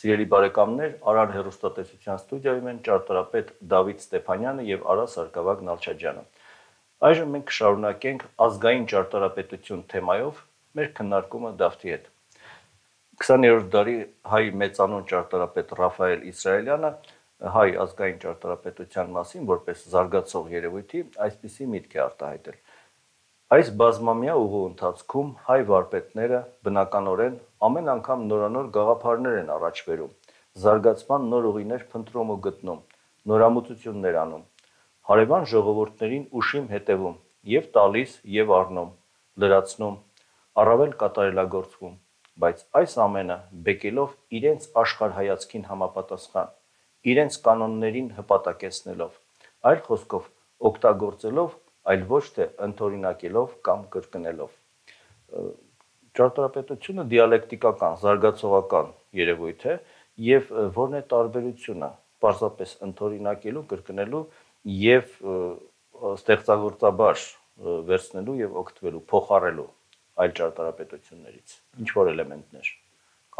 Սիրելի բարեկամներ, Արար հեռուստատեսության ստուդիայում են ճարտարապետ Դավիթ Ստեփանյանը եւ Արա Սարգսակյան Նալչաջյանը։ Այժմ մենք կշարունակենք ազգային ճարտարապետություն թեմայով մեր քննարկումը Դավթի հետ։ 20-րդ դարի հայ մեծանուն ճարտարապետ Ռաֆայել Իսրայելյանը հայ ազգային ճարտարապետության մասին որպես զարգացող երևույթի այսպիսի միտք է արտահայտել. Այս բազմամյա ուղու ընթացքում հայ վարպետները բնականորեն ամեն անգամ նորանոր գաղափարներ են առաջ բերում, զարգացման նոր ուղիներ փնտրում ու գտնում, նորամուծություններ անում, հարևան ժողովուրդներին ուշիմ հետևում, եւ տալիս եւ առնում, լրացնում, առավել կատարելագործվում, բայց այս ամենը բեկելով իրենց աշխարհայացքին համապատասխան, իրենց կանոններին հպատակեցնելով, այլ խոսքով օգտագործելով, այլ ոչ թե ընդօրինակելով կամ կրկնելով։ Ճարտարապետությունը դիալեկտիկական, զարգացողական երևույթ է եւ որն է տարբերությունը պարզապես ընդօրինակելու, կրկնելու եւ ստեղծագործաբար վերցնելու եւ օգտվելու, փոխառելու այլ ճարտարապետություններից։ Ինչ որ էլեմենտներ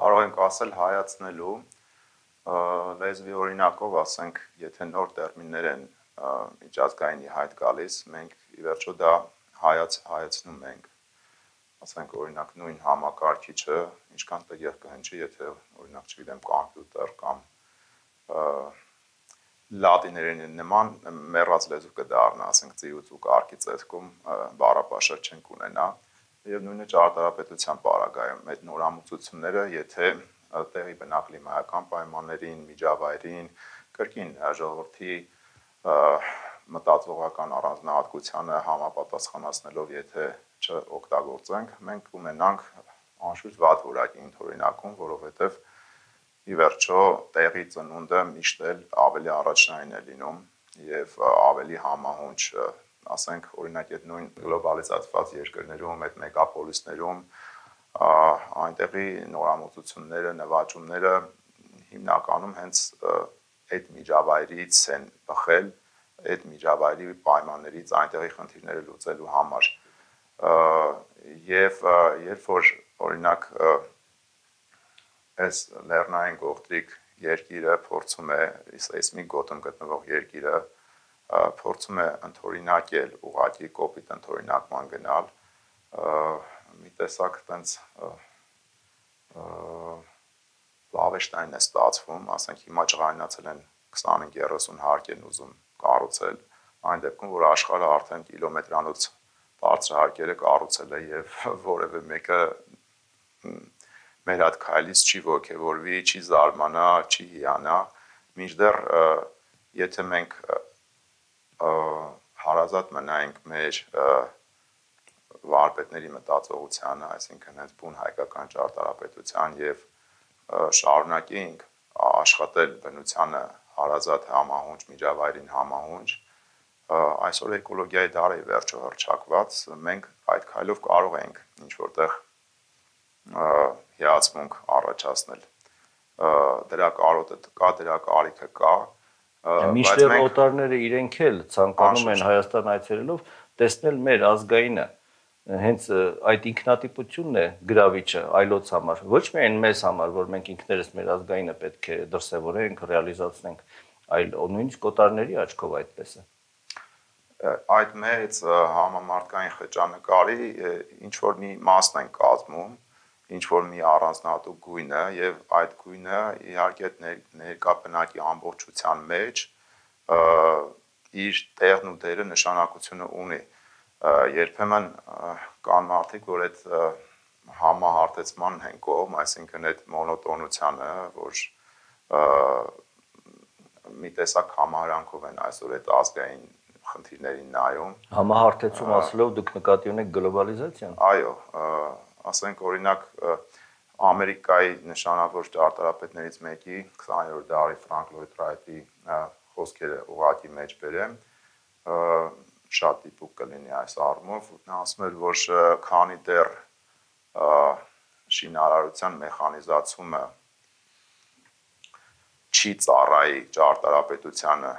կարող ենք ասել հայացնելու, լեզվի օրինակով ասենք, եթե նոր տերմիններ են միջազգայինի հայտ գալիս, մենք ի վերջո դա հայացնում ենք, ասենք օրինակ նույն համակարգիչը, ինչքան տեղ կհնչի, եթե օրինակ չգիտեմ կոմպյուտեր կամ լատիներենի նման մեռած լեզու կդառնա, ասենք ծիուց ու կարգի ծեսքում բառապաշար չենք ունենա, եւ նույնը ճարտարապետության պարագայում այդ նորամուծությունները, եթե տեղի բնակլիմայական պայմաններին, միջավայրին, կրկին ժողովրդի մտածողական առանձնահատկությանը համապատասխանացնելով, եթե չօգտագործենք, մենք ունենանք անշուշտ վատ որակի ընդօրինակում, որովհետև ի վերջո տեղի ծնունդը միշտ էլ ավելի առաջնային է լինում եւ ավելի համահունչ, ասենք օրինակ այդ նույն գլոբալիզացված երկրներում, այդ մեգապոլիսներում այնտեղի նորամուծությունները, նվաճումները հիմնականում հենց այդ միջավայրից են բխել, այդ միջավայրի պայմաններից այնտեղի խնդիրները լուծելու համար եւ երբ որ օրինակ այս լեռնային գողտրիկ երկիրը փորձում է սեյսմիկ գոտում գտնվող երկիրը փորձում է ընդօրինակել ուղղակի կոպիտ ընդօրինակման գնալ մի տեսակ տենց լավեշտային է ստացվում, ասենք հիմա ջղայնացել են 25-30 հարկ են ուզում կառուցել, այն դեպքում, որ աշխարհը արդեն կիլոմետրանոց բարձր հարկերը կառուցել է եւ որևէ մեկը մեր հատ քայլից չի ոգևորվի, չի զարմանա, չի հիանա, մինչդեռ եթե մենք հարազատ մնայինք մեր վարպետների մտածողությանը, այսինքն հենց բուն հայկական ճարտարապետության եւ շարունակեինք աշխատել բնությանը հարազատ համահունչ, միջավայրին համահունչ, այսօր էկոլոգիայի դարը ի վերջո հռչակված, մենք այդ քայլով կարող ենք ինչ որտեղ հիացմունք առաջացնել, դրա կարոտը կա, դրա կարիքը կա, միշտ օտարները իրենք էլ ցանկանում են Հայաստան այցելելով տեսնել մեր ազգայինը, հենց այդ ինքնատիպությունն է գրավիչը այլոց համար, ոչ միայն մեզ համար, որ մենք ինքներս մեր ազգայինը պետք է դրսևորենք, ռեալիզացնենք, այլ նույնիսկ օտարների աչքով այդպես է։ Այդ մեծ համամարտկային խճանկարի ինչ որ մի մասն են կազմում, ինչ որ մի առանձնահատուկ գույնը եւ այդ գույնը իհարկե ներկա բնակի ամբողջության մեջ իր տեղն ու դերը նշանակությունը ունի։ Երբեմն կան մարդիկ, որ այդ համահարտեցման են կողմ, այսինքն այդ մոնոտոնությանը, որ մի տեսակ համահարանքով են այսօր այդ ազգային խնդիրներին նայում։ Համահարտեցում ասելով դուք նկատի ունեք գլոբալիզացիան։ Այո, ասենք օրինակ Ամերիկայի նշանավոր ճարտարապետներից մեկի 20-րդ դարի Ֆրանկ Լոյդ Ռայթի խոսքերը ուղղակի մեջ բերեմ, շատ դիպուկ կլինի այս առումով, նա ասում էր, որ քանի դեռ շինարարության մեխանիզացումը չի ծառայի ճարտարապետությանը,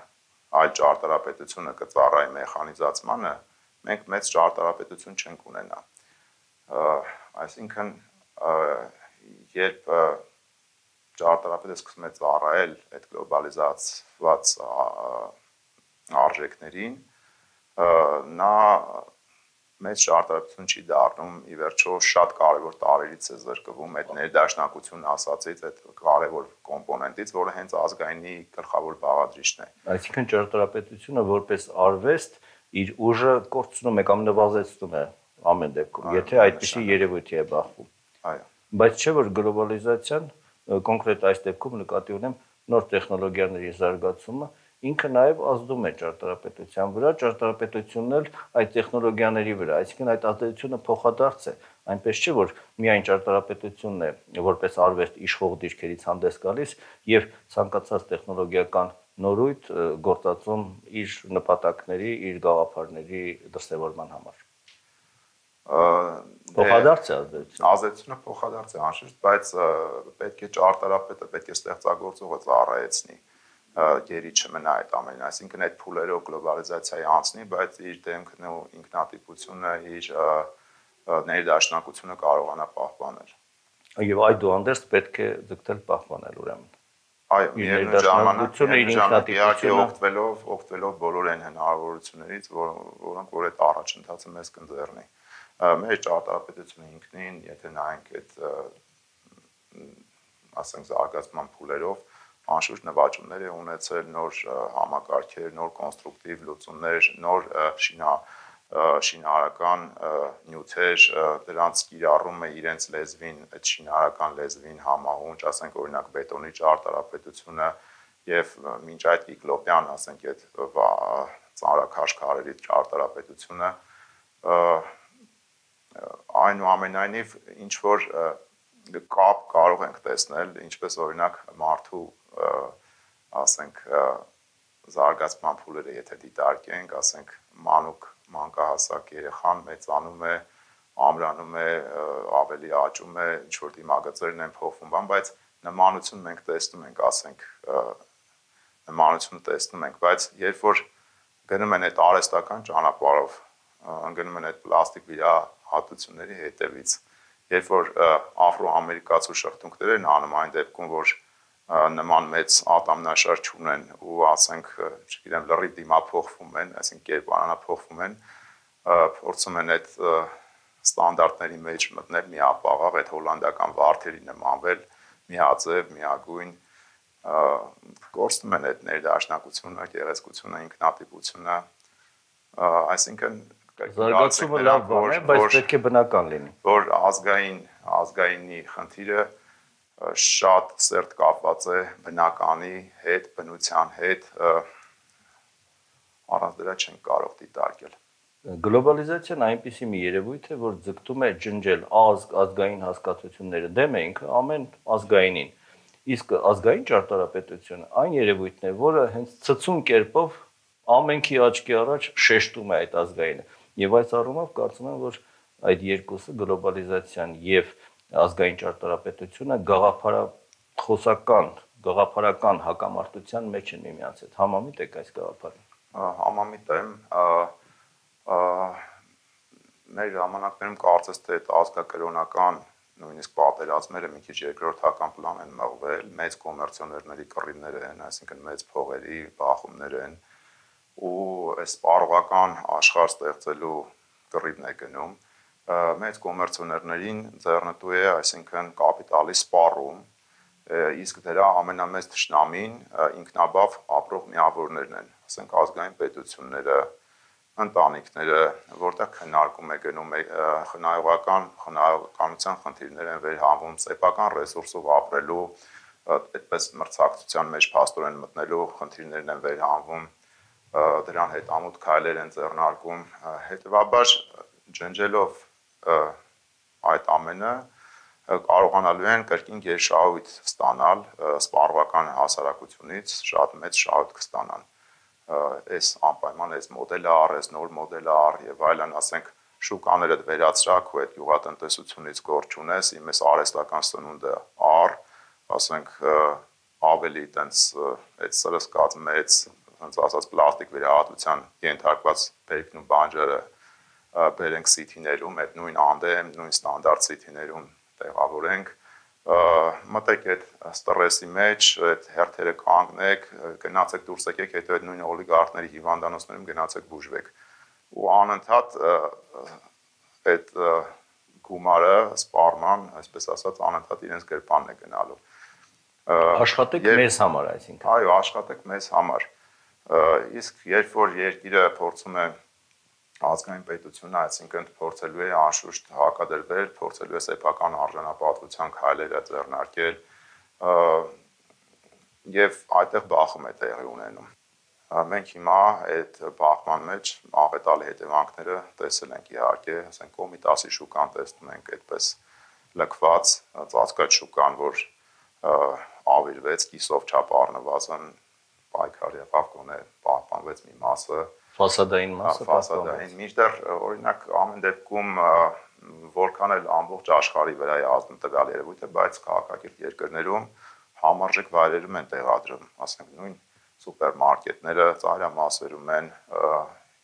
այլ ճարտարապետությունը կծառայի մեխանիզացմանը, մենք մեծ ճարտարապետություն չենք ունենա։ Այսինքն, երբ ճարտարապետը սկսում է ծառայել այդ գլոբալիզացված արժեքներին, նա մեծ ճարտարապետություն չի դառնում, ի վերջո շատ կարևոր տարրերից է զրկվում այդ ներդաշնակությունն ասածից, այդ կարևոր կոմպոնենտից, որը հենց ազգայինի գլխավոր բաղադրիչն է։ Այսինքն ճարտարապետությունը որպես արվեստ իր ուժը կորցնում է կամ նվազեցնում է ամեն դեպքում, եթե այդպիսի երևույթի է բախվում։ Այո։ Բայց չէ որ գլոբալիզացիան կոնկրետ այս դեպքում նկատի ունեմ նոր տեխնոլոգիաների զարգացումը ինքը նաև ազդում է ճարտարապետության վրա, ճարտարապետությունն էլ այդ տեխնոլոգիաների վրա, այսինքն այդ ազդեցությունը փոխադարձ է, այնպես չէ որ միայն ճարտարապետությունն է որպես արվեստ իշխող դիրքերից հանդես գալիս եւ ցանկացած տեխնոլոգիական նորույթ գործածում իր նպատակների, իր գաղափարների դրսևորման համար։ Փոխադարձ է ազդեցությունը։ Ազդեցությունը փոխադարձ է անշուշտ, բայց պետք է ճարտարապետը, պետք է ստեղծագործողը ծառայեցնի, գերի չմնա այդ ամենը, այսինքն այդ փուլերով գլոբալիզացիայի անցնի, բայց իր դեմքն ու ինքնատիպությունը, իր ներդաշնակությունը կարողանա պահպանել։ Եվ այդուհանդերձ պետք է ձգտել պահպանել ուրեմն։ Այո, միևնույն ժամանակ օգտվելով բոլոր այն հնարավորություններից, որոնք որ այդ առաջընթացը մեզ կընձեռնի։ Մեր ճարտարապետությունը ինքնին, եթե նայենք այդ ասենք զարգացման փուլերով, անշուշտ նվաճումներ է ունեցել, նոր համակարգեր, նոր կոնստրուկտիվ լուծումներ, նոր շինարարական նյութեր, դրանց կիրառումը իրենց լեզվին, այդ շինարարական լեզվին համահունչ, ասենք օրինակ բետոնի ճարտարապետությունը եւ մինչ այդ կիկլոպյան, ասենք այդ ծանրաքաշ քարերի ճարտարապետությունը, այնուամենայնիվ ինչ որ կապ կարող ենք տեսնել, ինչպես օրինակ մարդու ասենք զարգացման փուլերը եթե դիտարկենք, ասենք մանուկ մանկահասակ երեխան մեծանում է, ամրանում է, ավելի աճում է, ինչ որ դիմագծերն են փոխվում, բայց նմանություն մենք տեսնում ենք, ասենք նմանությունը տեսնում ենք, բայց երբ որ գնում են այդ արհեստական ճանապարհով, ընկնում են այդ պլաստիկ վիրահատությունների հետևից, երբ որ աֆրոամերիկացու շրթունքներ են անում այն դեպքում, որ նման մեծ ատամնաշար չունեն ու ասենք, չգիտեմ, լրիվ դիմափոխվում են, այսինքն կերպարանափոխվում են, փորձում են այդ ստանդարտների մեջ մտնել միապաղաղ, այդ հոլանդական վարդերի նմանվել, միաձև, միագույն, կորցնում են այդ ներդաշնակությունը, գեղեցկությունը, ինքնատիպությունը, այսինքն զարգացումը լավ բան է, բայց պետք է բնական լինի։ Որ ազգայինի խնդիրը շատ սերտ կապված է բնականի հետ, բնության հետ, առանց դրա չենք կարող դիտարկել։ Գլոբալիզացիան այնպիսի մի երևույթ է, որ ձգտում է ջնջել ազգային հասկացությունները, դեմ է ինքը ամեն ազգայինին։ Իսկ ազգային ճարտարապետությունը այն երևույթն է, որը հենց ցցուն կերպով ամենքի աչքի առաջ շեշտում է այդ ազգայինը։ Եվ այս առումով կարծում եմ, որ այդ երկուսը գլոբալիզացիան եւ ազգային ճարտարապետությունը գաղափարական հակամարտության մեջ են միմյանց հետ։ Համամիտ եք այս գաղափարին։ Համամիտ եմ, մեր ժամանակներում կարծես թե այդ ազգակրոնական նույնիսկ պատերազմները մի քիչ երկրորդական պլան են մղվել, մեծ կոմերցիոներների կռիվներ են, այսինքն մեծ փողերի բախումներ են, ու այս սպառողական աշխարհ ստեղծելու կռիվն է գնում, մեծ կոմերցիոներներին ձեռնտու է, այսինքն կապիտալի սպառում, իսկ դրա ամենամեծ թշնամին ինքնաբավ ապրող միավորներն են, ասենք ազգային պետությունները, ընտանիքները, որտեղ քննարկում է գնում խնայողականության խնդիրներ են վերհանվում, սեփական ռեսուրսով ապրելու, այդպես մրցակցության մեջ փաստորեն մտնելու խնդիրներն են վերհանվում, դրան հետ ամուտ քայլեր են ձեռնարկում, հետևաբար ջնջելով այդ ամենը կարողանալու են կրկին գերշահույթ ստանալ սպառողական հասարակությունից, շատ մեծ շահույթ կստանան։ Այս անպայման այս մոդելը առ, այս նոր մոդելը առ եւ այլն, ասենք շուկաները վերացրակ ու այդ գյուղատնտեսությունից գործ ունես, իմ այս արհեստական սնունդը առ, ասենք ավելի տենց այդ սրսկած մեծ, ոնց ասած պլաստիկ վիրահատության ենթարկված բերքն ու բանջարը բերենք սիթիներում, այդ նույն անդեմ, նույն ստանդարտ սիթիներում տեղավորենք, մտեք այդ ստրեսի մեջ, այդ հերթերը կանգնեք, գնացեք դուրս եկեք, հետո այդ նույն օլիգարխների հիվանդանոցներում գնացեք բուժվեք։ Ու անընդհատ այդ գումարը սպառման, այսպես ասած, անընդհատ իրենց գրպանն է գնալու։ Աշխատեք մեզ համար, այսինքն։ Այո, աշխատեք մեզ համար։ Իսկ երբ որ երկիրը փորձում է ազգային պետությունը, այսինքն փորձելու է անշուշտ հակադրվել, փորձելու է սեփական արժանապատվության քայլերը ձեռնարկել, եւ այդտեղ բախում է տեղի ունենում։ Մենք հիմա այդ բախման մեջ աղետալի հետևանքները տեսել ենք իհարկե, ասենք Կոմիտասի շուկան տեսնում ենք այդպես լքված, ծածկած շուկան, որ ավիրվեց կիսով չափ առնվազն պայքար եղավ, գոնե պահպանվեց մի մասը, ֆասադային մասը, ֆասադային, մինչդեռ օրինակ ամեն դեպքում որքան էլ ամբողջ աշխարհի վրա է ազդում տվյալ երևույթը, բայց քաղաքակիրթ երկրներում համարժեք վայրերում են տեղադրում, ասենք նույն սուպերմարկետները ծայրամասերում են,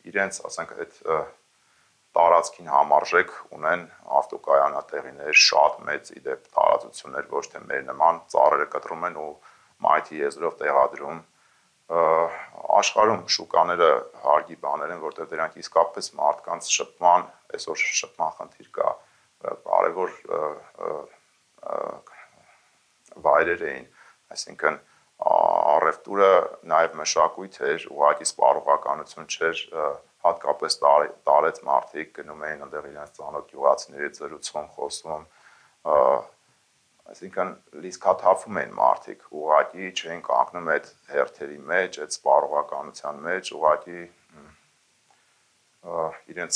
իրենց, ասենք այդ տարածքին համարժեք ունեն ավտոկայանատեղիներ, շատ մեծ իդեպ տարածություններ, ոչ թե մեր նման ծառերը կտրում են ու մայթի եզրով տեղադրում։ Աշխարհում շուկաները հարգի բաներ են, որտեղ դրանք իսկապես մարդկանց շփման, այսօր շփման խնդիր կա, կարևոր վայրեր էին, այսինքն առևտուրը նաև մշակույթ էր, ուղղակի սպառողականություն չէր, հատկապես տարեց մարդիկ գնում էին այնտեղ իրենց ծանոթ գյուղացիների հետ զրուցում, խոսում, այսինքն լիցքաթափվում են մարդիկ, ուղղակի չէին կանգնում այդ հերթերի մեջ, այդ սպառողականության մեջ, ուղղակի իրենց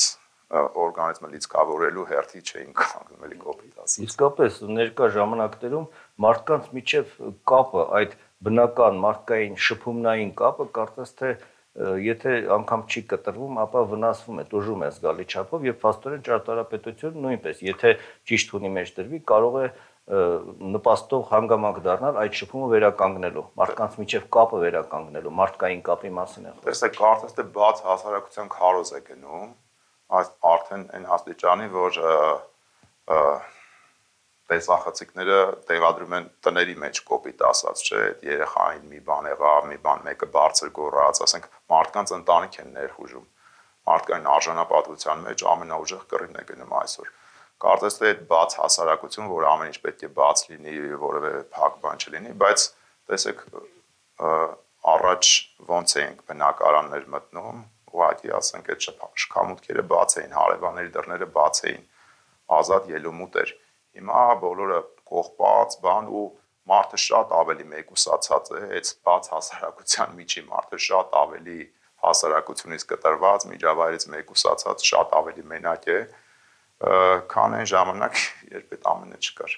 օրգանիզմը լիցքավորելու հերթի չէին կանգնում, էլի կոպիտ ասած։ Իսկապես ներկա ժամանակներում մարդկանց միջև կապը, այդ բնական մարդկային շփումնային կապը, կարծես թե եթե անգամ չի կտրվում, ապա վնասվում է, տուժում է զգալի չափով եւ փաստորեն ճարտարապետությունը նույնպես, եթե ճիշտ ունի մեջ դրվի, կարող է նպաստող հանգամանք դառնալ այդ շփումը վերականգնելու, մարդկանց միջև կապը վերականգնելու, մարդկային կապի մասին է խոսքը։ Տեսեք, կարծես թե բաց հասարակության քարոզ է գնում, արդեն այն աստիճանի, որ տեսախցիկները տեղադրում են տների մեջ կոպիտ ասած, չէ, այդ երեխային մի բան եղավ, մի բան մեկը բարձր գոռաց, ասենք մարդկանց ընտանիք են ներխուժում։ Մարդկային արժանապատվության մեջ ամենաուժեղ կռիվն է գնում այսօր։ Կարծես թե այդ բաց հասարակություն, որ ամեն ինչ պետք է բաց լինի, որևէ փակ բան չլինի, բայց տեսեք առաջ ոնց էինք բնակարաններ մտնում, ուղղակի ասենք այդ շքամուտքերը բաց էին, հարևանների դռները բաց էին, ազատ ելումուտ էր։ Հիմա բոլորը կողպած, բան ու մարդը շատ ավելի մեկուսացած է, այդ բաց հասարակության միջի մարդը շատ ավելի հասարակությունից կտրված, միջավայրից մեկուսացած, շատ ավելի մենակ է, քան այն ժամանակ, երբ այդ ամենը չկար։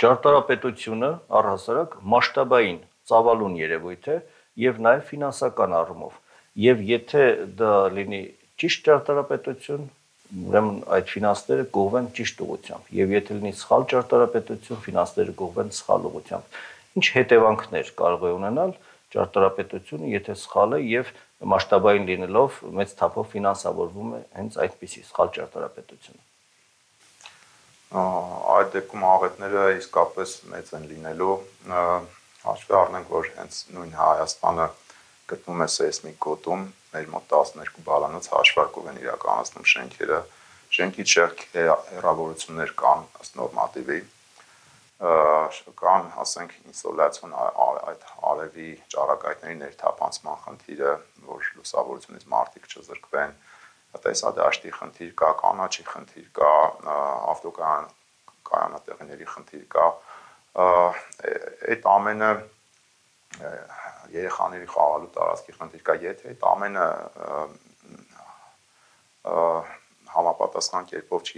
Ճարտարապետությունը առհասարակ մասշտաբային ծավալուն երևույթ է եւ նաեւ ֆինանսական առումով։ Եվ եթե դա լինի ճիշտ ճարտարապետություն, ուրեմն այդ ֆինանսները կողվեն ճիշտ ուղղությամբ, եւ եթե լինի սխալ ճարտարապետություն, ֆինանսները կողվեն սխալ ուղղությամբ։ Ինչ հետևանքներ կարող է ունենալ ճարտարապետությունը, եթե սխալ է եւ մասշտաբային լինելով մեծ թափով ֆինանսավորվում է հենց այդպիսի սխալ ճարտարապետությունը։ Այդ դեպքում աղետները իսկապես մեծ են լինելու, հաշվի առնենք, որ հենց նույն Հայաստանը գտնվում է սեյսմիկ գոտում, մեր մոտ 12 բալանոց հաշվարկով են իրականացնում շենքերը, շենքի շերտ հեռավորություններ կան ըստ նորմատիվի, կան, ասենք, ինսոլացիոն այդ արևի ճառագայթների ներթափանցման խնդիրը, որ լուսավորությունից մարդիկ չզրկվեն, տեսադաշտի խնդիր կա, կանաչի խնդիր կա, ավտոկայանատեղիների խնդիր կա, այդ ամենը երեխաների խաղալու տարածքի խնդիր կա, եթե այդ ամենը համապատասխան կերպով չի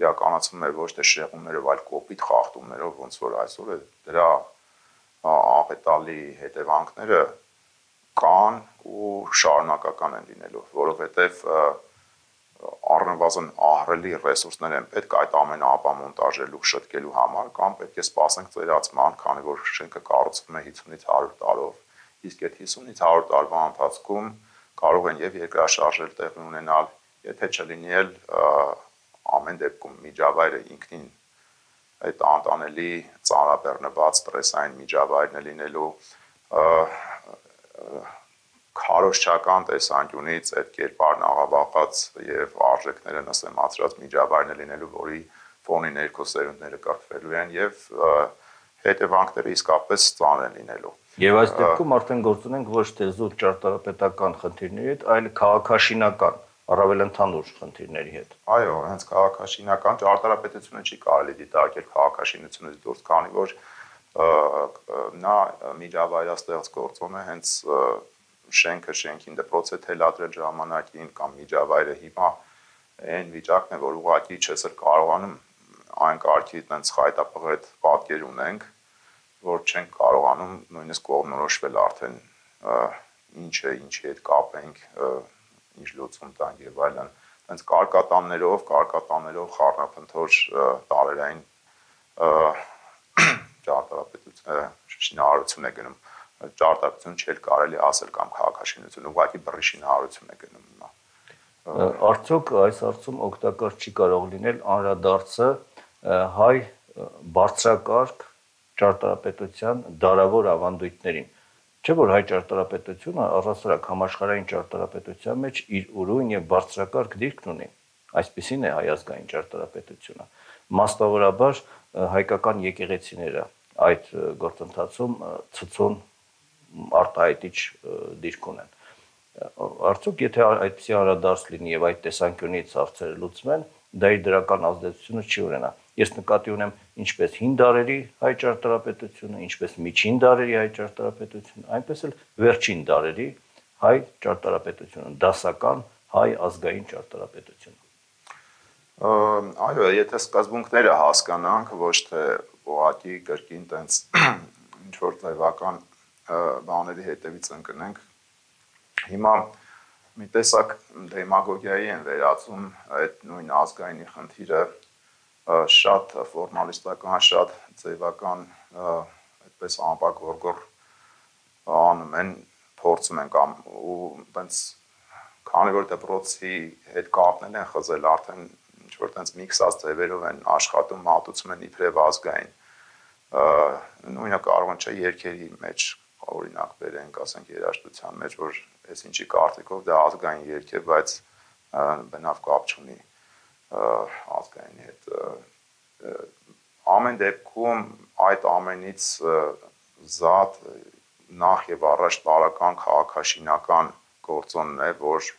իրականացվում է ոչ թե շեղումներով, այլ կոպիտ խախտումներով, ոնց որ այսօր է, դրա աղետալի հետևանքները կան ու շարունակական են լինելու, որովհետև առնվազն ահռելի ռեսուրսներ են պետք այդ ամենը ապամոնտաժելու, շտկելու համար, կամ պետք է սպասենք ծերացման, քանի որ շենքը կառուցվում է 50-ից 100 տարով, իսկ այդ 50-ից 100 տարվա ընթացքում կարող են եւ երկրաշարժեր տեղի ունենալ, եթե չլինի էլ ամեն դեպքում միջավայրը ինքնին այդ անտանելի ծանրաբեռնված ստրեսային միջավայրն է լինելու քարոզչական տեսանկյունից այդ կերպարն աղավաղած եւ արժեքները նսեմացրած միջավայրն է լինելու, որի ֆոնի ներքո սերունդները կրթվելու են եւ հետևանքները իսկապես ծանր են լինելու։ Եվ այս դեպքում արդեն գործ ունենք ոչ թե զուտ ճարտարապետական խնդիրների հետ, այլ քաղաքաշինական, առավել ընդհանուր խնդիրների հետ։ Այո, հենց քաղաքաշինական ճարտարապետությունը չի կարելի դիտարկել քաղաքաշինությունից դուրս, քանի որ նա միջավայրաստեղծ գործոն է, հենց շենքը շենքին դպրոց է թելադրել ժամանակին կամ միջավայրը հիմա այն վիճակն է, որ ուղղակի չես կարողանում այն կարգի տենց խայտապղետ պատկեր ունենք, որ չենք կարողանում նույնիսկ կողմնորոշվել արդեն ինչ է, ինչի հետ կապենք, ինչ լուծում տանք եւ այլն։ Հենց կարկատաններով խառնափնթոր տարերային ճարտարապետություն շինարարություն է գնում։ Ճարտարապետություն չի կարելի ասել կամ քաղաքաշինություն, ուղղակի բռի շինարարություն է գնում հիմա։ Արդյոք այս հարցում օգտակար չի կարող լինել անդրադարձը հայ բարձրակարգ ճարտարապետության դարավոր ավանդույթներին։ Չէ՞ որ հայ ճարտարապետությունը առհասարակ համաշխարհային ճարտարապետության մեջ իր ուրույն եւ բարձրակարգ դիրքն ունի։ Այսպիսին է հայ ազգային ճարտարապետությունը։ Մասնավորաբար հայկական եկեղեցիները այդ գործընթացում ցցուն արտահայտիչ դիրք ունեն։ Արդյոք եթե այդպիսի անդրադարձ լինի եւ այդ տեսանկյունից հարցերը լուծվեն, դա իր դրական ազդեցությունը չի ունենա։ Ես նկատի ունեմ ինչպես հին դարերի հայ ճարտարապետությունը, ինչպես միջին դարերի հայ ճարտարապետությունը, այնպես էլ վերջին դարերի հայ ճարտարապետությունը, դասական հայ ազգային ճարտարապետությունը։ Այո, եթե սկզբունքները հասկանանք, ոչ թե ուղղակի կրկին տենց ինչ որ ձևական բաների հետևից ընկնենք, հիմա մի տեսակ դեմագոգիայի են վերածում այդ նույն ազգայինի խնդիրը շատ ֆորմալիստական, շատ ձևական, այդպես ամպագորգոր անում են, փորձում են կամ ու տենց քանի որ դպրոցի հետ կապնել են խզել, արդեն ինչ որ տենց միքսած ձևերով են աշխատում, մատուցում են իբրև ազգային։ Նույնը կարող չէ երկերի մեջ օրինակ բերենք, ասենք երաժշտության մեջ, որ այս ինչի կարծիքով դա ազգային երգ է, բայց բնավ կապ չունի ազգայինի հետ։ Ամեն դեպքում այդ ամենից զատ նախ եւ առաջ տարական քաղաքաշինական գործոնն է, որ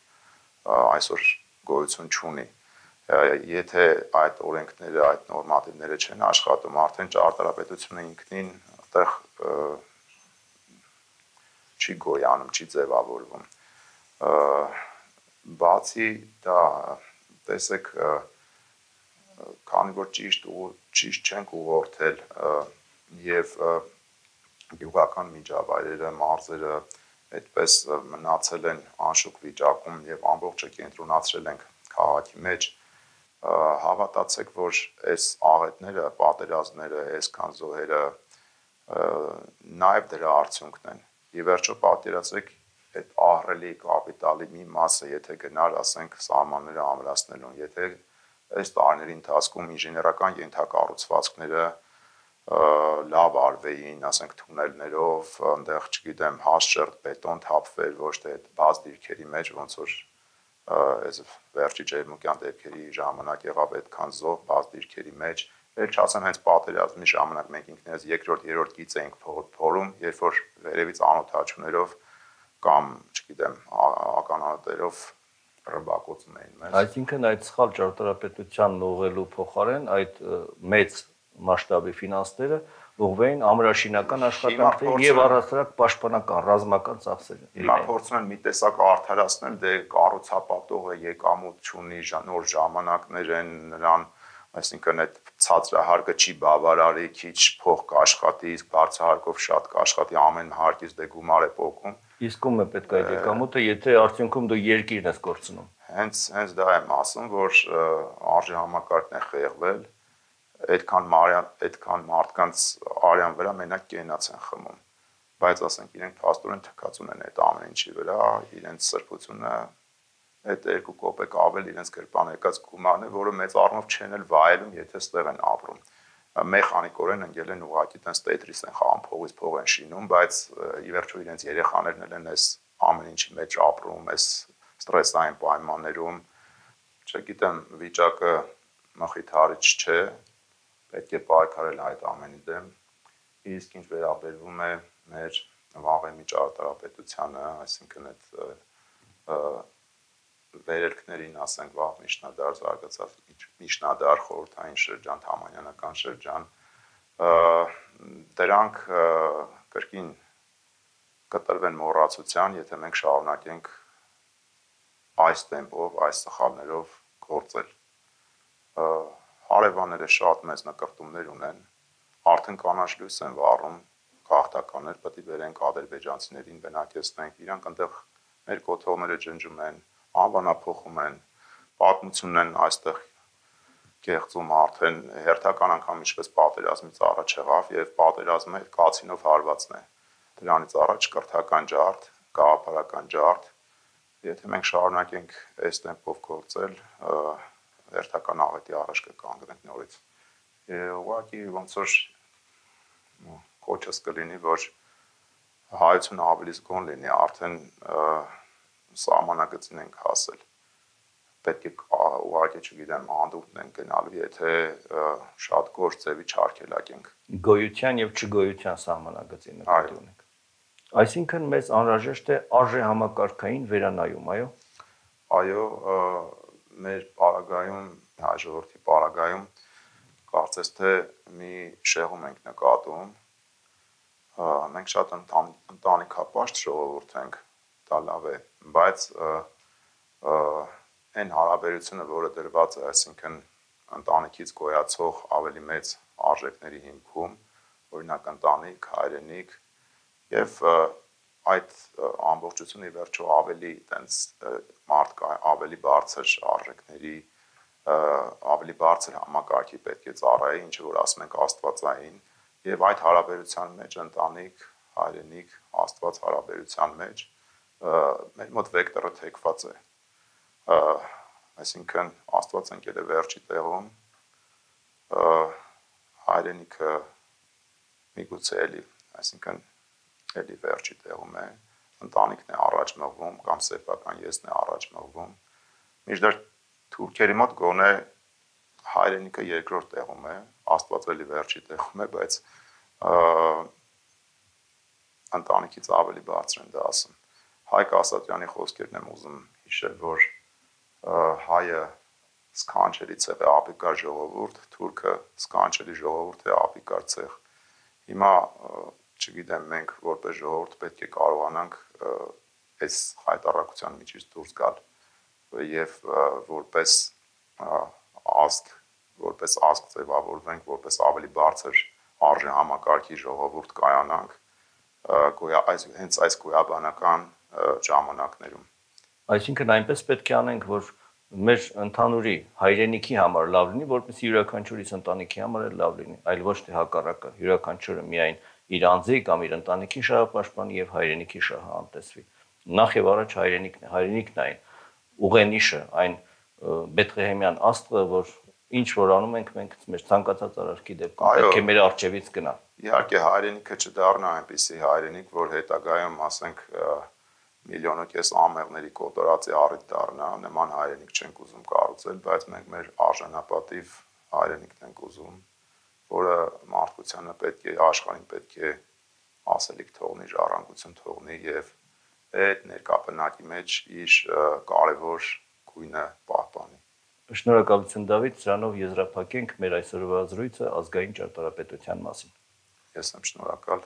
այսօր գոյություն չունի։ Եթե այդ օրենքները, այդ նորմատիվները չեն աշխատում, արդեն ճարտարապետությունը ինքնին այդտեղ չի գոյանում, չի ձևավորվում։ Բացի դա, տեսեք, քանի որ ճիշտ չենք ուղղորդել եւ գյուղական միջավայրերը, մարզերը այդպես մնացել են անշուք վիճակում եւ ամբողջը կենտրոնացրել ենք քաղաքի մեջ, հավատացեք, որ այս աղետները, պատերազմները, այսքան զոհերը նաեւ դրա արդյունքն են։ Եվ վերջո պատկերացրեք այդ ահռելի կապիտալի մի մասը, եթե գնար, ասենք, սահմանները ամրացնելուն, եթե այս տարիների ընթացքում ինժեներական ենթակառուցվածքները լավ արվեին, ասենք, թունելներով, այնտեղ, չգիտեմ, հասշերտ բետոն թափվեր, ոչ թե այդ բաց դիրքերի մեջ, ոնց որ այս վերջի ջերմուկյան դեպքերի ժամանակ եղավ այդքան զոհ բաց դիրքերի մեջ, էլ չասեմ հենց պատերազմի ժամանակ մենք ինքներս երկրորդ, երրորդ գիծ էինք փորում, երբ որ վերևից անօթաչուներով կամ, չգիտեմ, ականանետերով ռմբակոծում էին մեզ։ Այսինքն այդ սխալ ճարտարապետության ուղղելու փոխարեն այդ մեծ մասշտաբի ֆինանսները ուղղվեին ամրաշինական աշխատանքների եւ առհասարակ պաշտպանական ռազմական ծախսերի։ Հիմա փորձում են մի տեսակ արդարացնել, դե կառուցապատողը եկամուտ չունի, նոր ժամանակներ են նրան, այսինքն այդ ցածրահարկը չի բավարարի, քիչ փող կաշխատի, իսկ բարձրահարկով շատ կաշխատի, ամեն հարկից դե գումար է պոկում։ Իսկ ում է պետք այդ եկամուտը, եթե արդյունքում դու երկիրն ես կորցնում։ Հենց դա եմ ասում, որ արժի համակարգն է խեղվել, այդքան մարդկանց արյան վրա մենակ կենաց են խմում, բայց ասենք իրենք փաստորեն թքած ունեն այդ ամեն ինչի վրա, իրենց սրբությունը այդ 2 կոպեկ ավել իրենց գրպան եկած գումարն է, որը մեծ առումով չեն էլ վայելում, եթե ստեղ են ապրում։ մեխանիկորեն ընկել են ուղղակի տենց Tetris են խաղում, փողից փող են շինում, բայց ի վերջո իրենց երեխաներն են այս ամեն ինչի մեջ ապրում, այս ստրեսային պայմաններում, չգիտեմ, վիճակը մխիթարիչ չէ, պետք է պայքարել այդ ամենի դեմ։ Իսկ ինչ վերաբերվում է մեր վաղեմի ճարտարապետությանը, այսինքն այդ վերելքներին, ասենք, վաղ միջնադար, զարգացած միջնադար, խորհրդային շրջան, թամանյանական շրջան, դրանք կրկին կտրվեն մոռացության, եթե մենք շարունակենք այս տեմպով, այս սխալներով գործել։ Հարևանները շատ մեծ նկրտումներ ունեն, արդեն կանաչ լույս են վառում, գաղթականներ պետք է վերենք ադրբեջանցիներին բնակեցնենք, իրանք այնտեղ մեր կոթողները ջնջում են, անվանափոխում են, պատմությունն են այստեղ կեղծում արդեն հերթական անգամ ինչպես պատերազմից առաջ եղավ եւ պատերազմը կացինով հարվածն է։ Դրանից առաջ կրթական ջարդ, գաղափարական ջարդ, եթե մենք շարունակենք այս տեմպով գործել, հերթական աղետի առաջ կկանգնենք նորից։ Ուղղակի ոնց որ կոչս կլինի, որ հայությունը ավելի զգոն լինի, արդեն սահմանագծին ենք հասել։ Պետք է ուղղակի, չգիտեմ, անդունդն ենք գնալու, եթե շատ գորշ ձևի չարգելակենք։ Գոյության եւ չգոյության սահմանագծի նկատի ունենք։ Այսինքն մեզ անհրաժեշտ է արժեհամակարգային վերանայում, այո։ Այո, մեր պարագայում, հայ ժողովրդի պարագայում կարծես թե մի շեղում ենք նկատում։ Մենք շատ ընտանիքապաշտ ժողովուրդ ենք, դա լավ է, բայց այն հարաբերությունը, որը դրված է, այսինքն ընտանիքից գոյացող ավելի մեծ արժեքների հիմքում, օրինակ ընտանիք, հայրենիք, եւ այդ ամբողջությունը ի վերջո ավելի տենց մարդ ավելի բարձր արժեքների, ավելի բարձր համակարգի պետք է ծառայի, ինչը որ ասում ենք աստվածային, եւ այդ հարաբերության մեջ ընտանիք, հայրենիք, աստված հարաբերության մեջ մեր մոտ վեկտորը թեքված է, այսինքն աստված ընկել է վերջի տեղում, հայրենիքը միգուցե էլի, այսինքն էլի վերջի տեղում է, ընտանիքն է առաջ մղվում կամ սեփական եզն է առաջ մղվում, մինչդեռ թուրքերի մոտ գոնե հայրենիքը երկրորդ տեղում է, աստված էլի վերջի տեղում է, բայց ընտանիքից ավելի բարձր են դա ասում։ Հայկ Ասատրյանի խոսքերն եմ ուզում հիշել, որ հայը սքանչելի ցեղ է, ապիկար ժողովուրդ, թուրքը սքանչելի ժողովուրդ է, ապիկար ցեղ։ Հիմա չգիտեմ, մենք որպես ժողովուրդ պետք է կարողանանք այս հայտարարության միջից դուրս գալ եւ որպես ազգ ձևավորվենք, որպես ավելի բարձր արժեհամակարգի ժողովուրդ կայանանք հենց այս գոյաբանական ժամանակներում։ Այսինքն այնպես պետք է անենք, որ մեր ընդհանուրի հայրենիքի համար լավ լինի, որպեսզի յուրաքանչյուրիս ընտանիքի համար էլ լավ լինի, այլ ոչ թե հակառակը, յուրաքանչյուրը միայն իր անձի կամ իր ընտանիքի շահը պաշտպանի եւ հայրենիքի շահը անտեսվի։ Նախ եւ առաջ հայրենիքն է, հայրենիքն է այն ուղենիշը, այն Բեթլեհեմյան աստղը, որ ինչ որ անում ենք մենք մեր ցանկացած արարքի դեպքում պետք է մեր արջևից գնա։ Իհարկե հայրենիքը չդառնա այնպիսի հայրենիք, որ հետագայում ասենք միլիոնոկես ամեղների կոտորածի առիթ դառնա, նման հայրենիք չենք ուզում կառուցել, բայց մենք մեր արժանապատիվ հայրենիքն ենք ուզում, որը մարդկությանը պետք է, աշխարհին պետք է ասելիք թողնի, ժառանգություն թողնի եւ այդ ներկա բնակի մեջ իր կարևոր գույնը պահպանի։ Շնորհակալություն Դավիթ, սրանով եզրափակենք մեր այսօրվա զրույցը ազգային ճարտարապետության մասին։ Ես եմ շնորհակալ։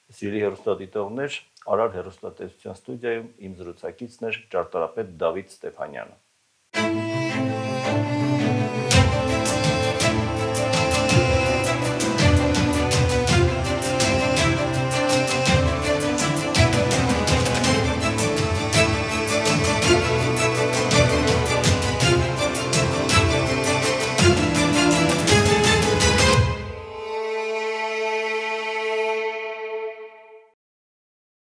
Սիրելի հեռուստադիտողներ, Արար հեռուստատեսության ստուդիայում իմ զրուցակիցն էր ճարտարապետ Դավիթ Ստեփանյանը։